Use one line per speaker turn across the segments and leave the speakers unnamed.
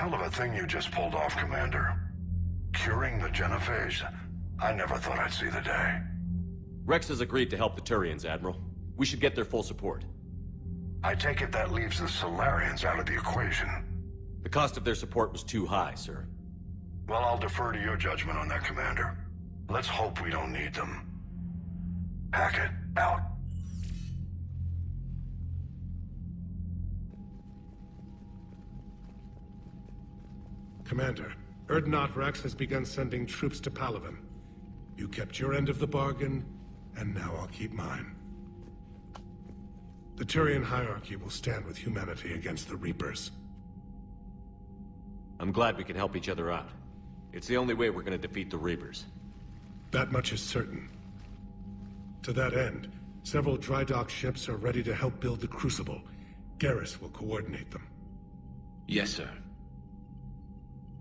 Hell of a thing you just pulled off, Commander. Curing the Genophage? I never thought I'd see the day.
Rex has agreed to help the Turians, Admiral. We should get their full support.
I take it that leaves the Solarians out of the equation.
The cost of their support was too high, sir.
Well, I'll defer to your judgment on that, Commander. Let's hope we don't need them. Hackett, out.
Commander, Urdnot Rex has begun sending troops to Palaven. You kept your end of the bargain, and now I'll keep mine. The Turian hierarchy will stand with humanity against the Reapers.
I'm glad we can help each other out. It's the only way we're gonna defeat the Reapers.
That much is certain. To that end, several dry dock ships are ready to help build the Crucible. Garrus will coordinate them.
Yes, sir.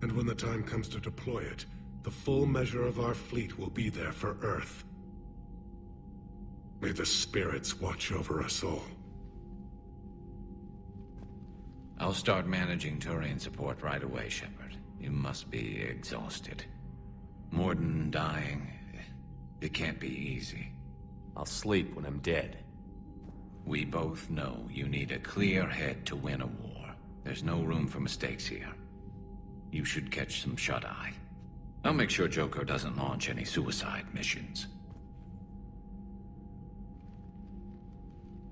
And when the time comes to deploy it, the full measure of our fleet will be there for Earth. May the spirits watch over us all.
I'll start managing Turian support right away, Shepard. You must be exhausted. Morden dying, it can't be easy.
I'll sleep when I'm dead.
We both know you need a clear head to win a war. There's no room for mistakes here. You should catch some shut-eye. I'll make sure Joker doesn't launch any suicide missions.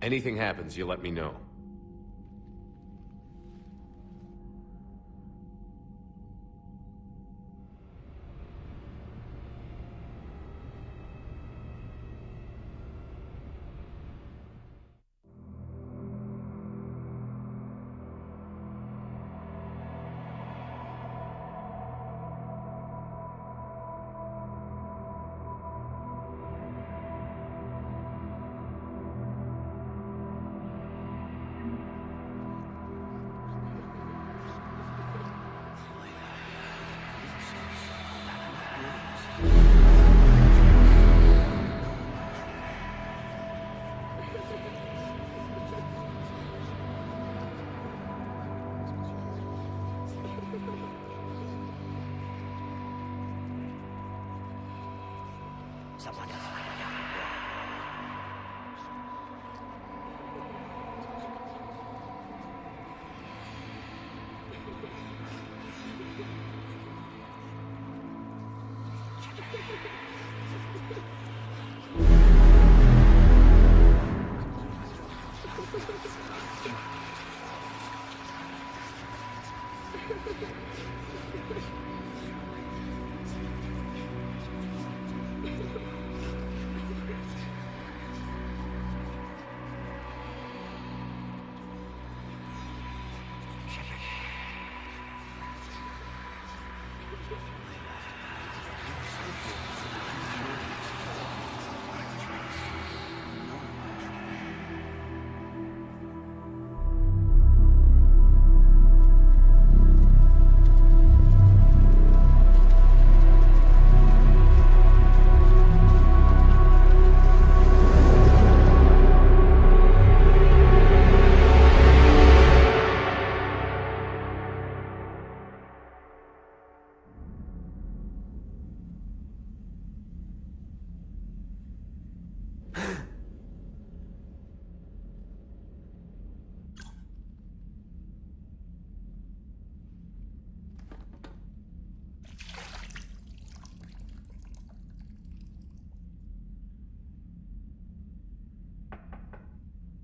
Anything happens, you let me know.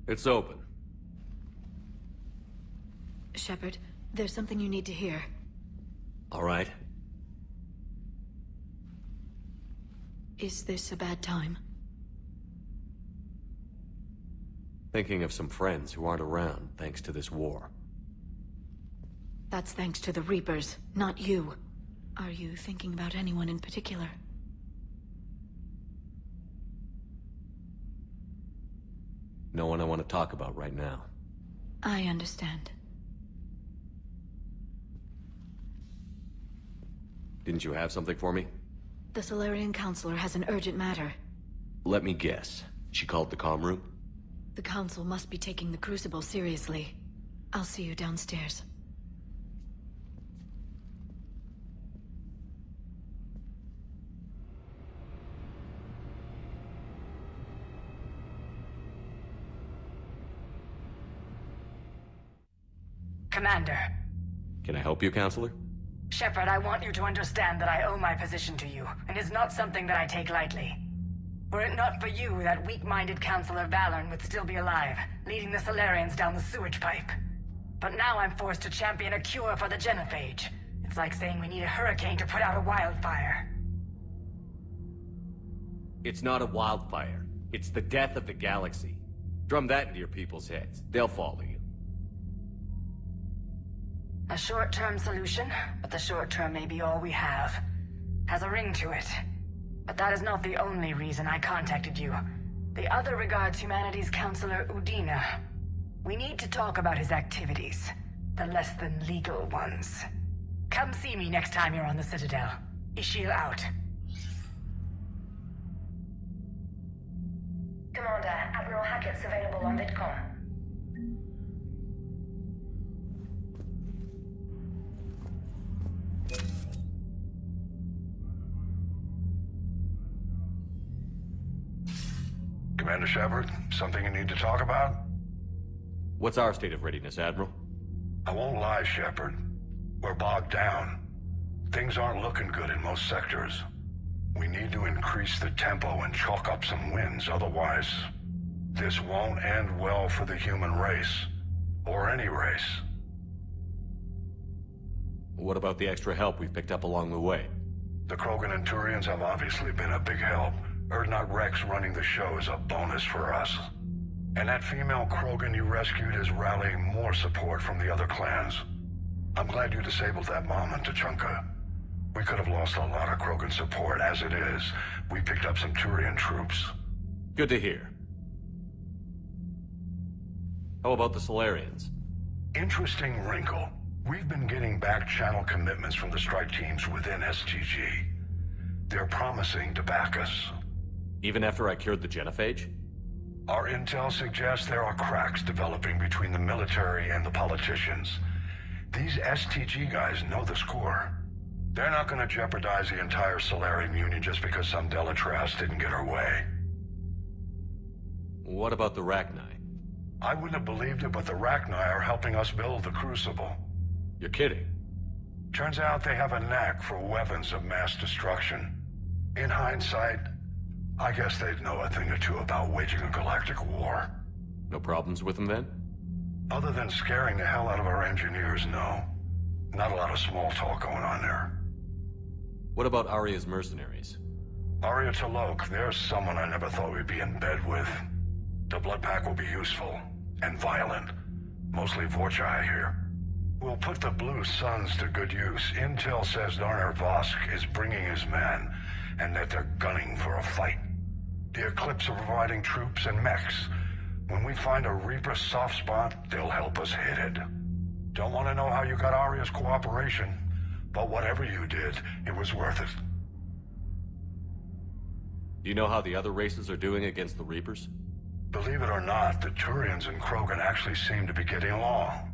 It's open.
Shepard, there's something you need to hear.
All right.
Is this a bad time?
Thinking of some friends who aren't around thanks to this war.
That's thanks to the Reapers, not you. Are you thinking about anyone in particular?
No one I want to talk about right now.
I understand.
Didn't you have something for me?
The Solarian Counselor has an urgent matter.
Let me guess. She called the comm room?
The Council must be taking the Crucible seriously. I'll see you downstairs.
Commander.
Can I help you, Counselor?
Shepard, I want you to understand that I owe my position to you, and it's not something that I take lightly. Were it not for you, that weak-minded Counselor Valorn would still be alive, leading the Solarians down the sewage pipe. But now I'm forced to champion a cure for the genophage. It's like saying we need a hurricane to put out a wildfire.
It's not a wildfire. It's the death of the galaxy. Drum that into your people's heads. They'll follow you.
A short-term solution, but the short term may be all we have. Has a ring to it. But that is not the only reason I contacted you. The other regards humanity's Counselor Udina. We need to talk about his activities. The less than legal ones. Come see me next time you're on the Citadel. Ishil out.
Commander, Admiral Hackett's available on VidCom.
Commander Shepard, something you need to talk about?
What's our state of readiness, Admiral?
I won't lie, Shepard. We're bogged down. Things aren't looking good in most sectors. We need to increase the tempo and chalk up some wins, otherwise this won't end well for the human race. Or any race.
What about the extra help we've picked up along the way?
The Krogan and Turians have obviously been a big help. Urdnot Rex running the show is a bonus for us. And that female Krogan you rescued is rallying more support from the other clans. I'm glad you disabled that bomb on Tuchanka. We could have lost a lot of Krogan support. As it is, we picked up some Turian troops.
Good to hear. How about the Solarians?
Interesting wrinkle. We've been getting back-channel commitments from the strike teams within STG. They're promising to back us.
Even after I cured the genophage?
Our intel suggests there are cracks developing between the military and the politicians. These STG guys know the score. They're not going to jeopardize the entire Solarian Union just because some Delatras didn't get her way.
What about the Rachni?
I wouldn't have believed it, but the Rachni are helping us build the Crucible.
You're kidding.
Turns out they have a knack for weapons of mass destruction. In hindsight, I guess they'd know a thing or two about waging a galactic war.
No problems with them then?
Other than scaring the hell out of our engineers, no. Not a lot of small talk going on there.
What about Aria's mercenaries?
Aria T'Loak, there's someone I never thought we'd be in bed with. The blood pack will be useful, and violent. Mostly Vorcha here. We'll put the Blue Suns to good use. Intel says Darner Vosk is bringing his men, and that they're gunning for a fight. The Eclipse are providing troops and mechs. When we find a Reaper soft spot, they'll help us hit it. Don't want to know how you got Aria's cooperation, but whatever you did, it was worth it.
Do you know how the other races are doing against the Reapers?
Believe it or not, the Turians and Krogan actually seem to be getting along.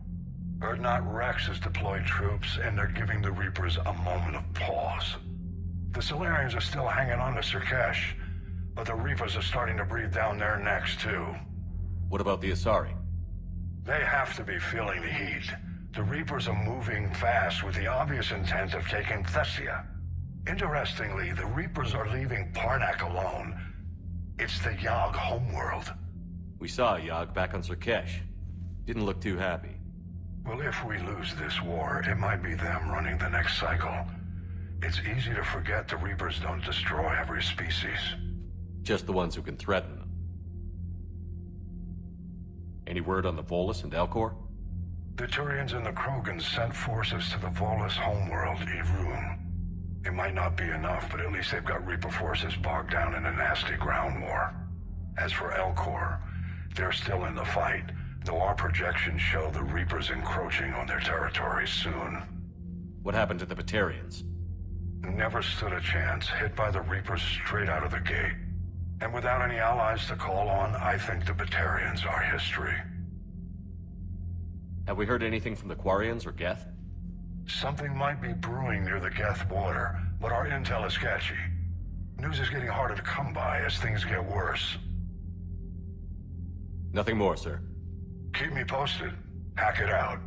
Urdnot Rex has deployed troops, and they're giving the Reapers a moment of pause. The Solarians are still hanging on to Surkesh, but the Reapers are starting to breathe down their necks, too.
What about the Asari?
They have to be feeling the heat. The Reapers are moving fast with the obvious intent of taking Thessia. Interestingly, the Reapers are leaving Parnak alone. It's the Yog homeworld.
We saw Yog back on Surkesh. Didn't look too happy.
Well, if we lose this war, it might be them running the next cycle. It's easy to forget the Reapers don't destroy every species.
Just the ones who can threaten them. Any word on the Volus and Elcor?
The Turians and the Krogans sent forces to the Volus homeworld, Irun. It might not be enough, but at least they've got Reaper forces bogged down in a nasty ground war. As for Elcor, they're still in the fight, though our projections show the Reapers encroaching on their territory soon.
What happened to the Batarians?
Never stood a chance, hit by the Reapers straight out of the gate. And without any allies to call on, I think the Batarians are history.
Have we heard anything from the Quarians or Geth?
Something might be brewing near the Geth border, but our intel is sketchy. News is getting harder to come by as things get worse.
Nothing more, sir.
Keep me posted. Hack it out.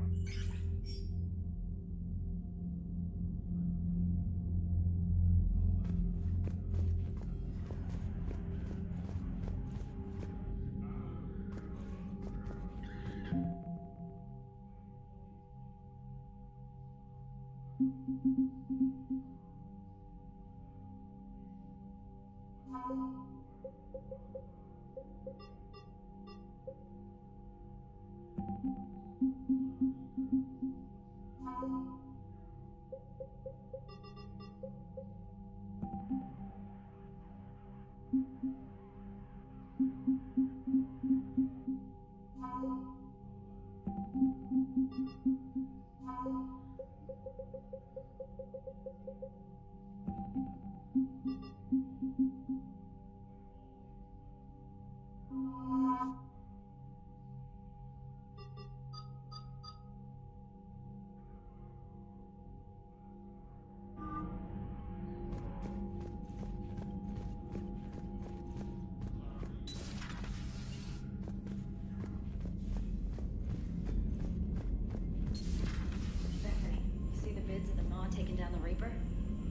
Taking down the Reaper?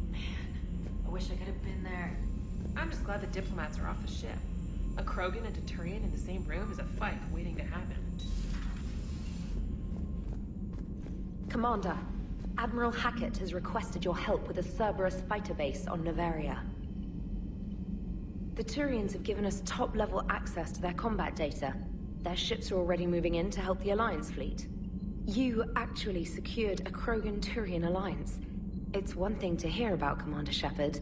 Man, I wish I could have been there.
I'm just glad the diplomats are off the ship. A Krogan and a Turian in the same room is a fight waiting to happen.
Commander, Admiral Hackett has requested your help with a Cerberus fighter base on Novaria. The Turians have given us top-level access to their combat data. Their ships are already moving in to help the Alliance fleet. You actually secured a Krogan-Turian alliance. It's one thing to hear about Commander Shepard.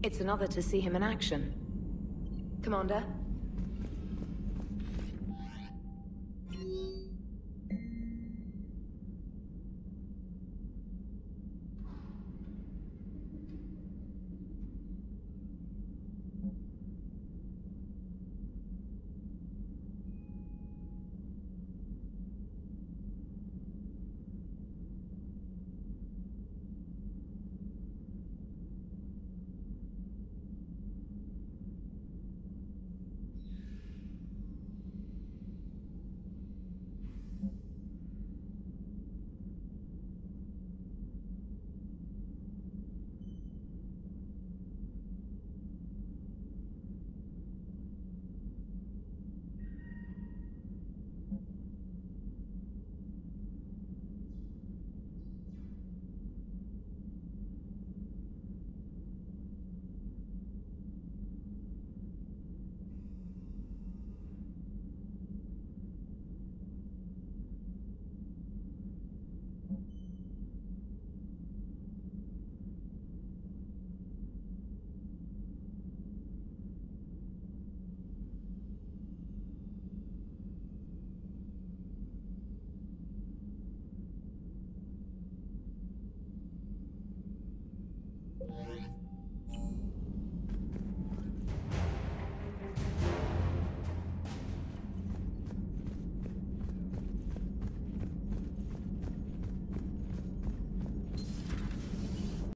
It's another to see him in action. Commander,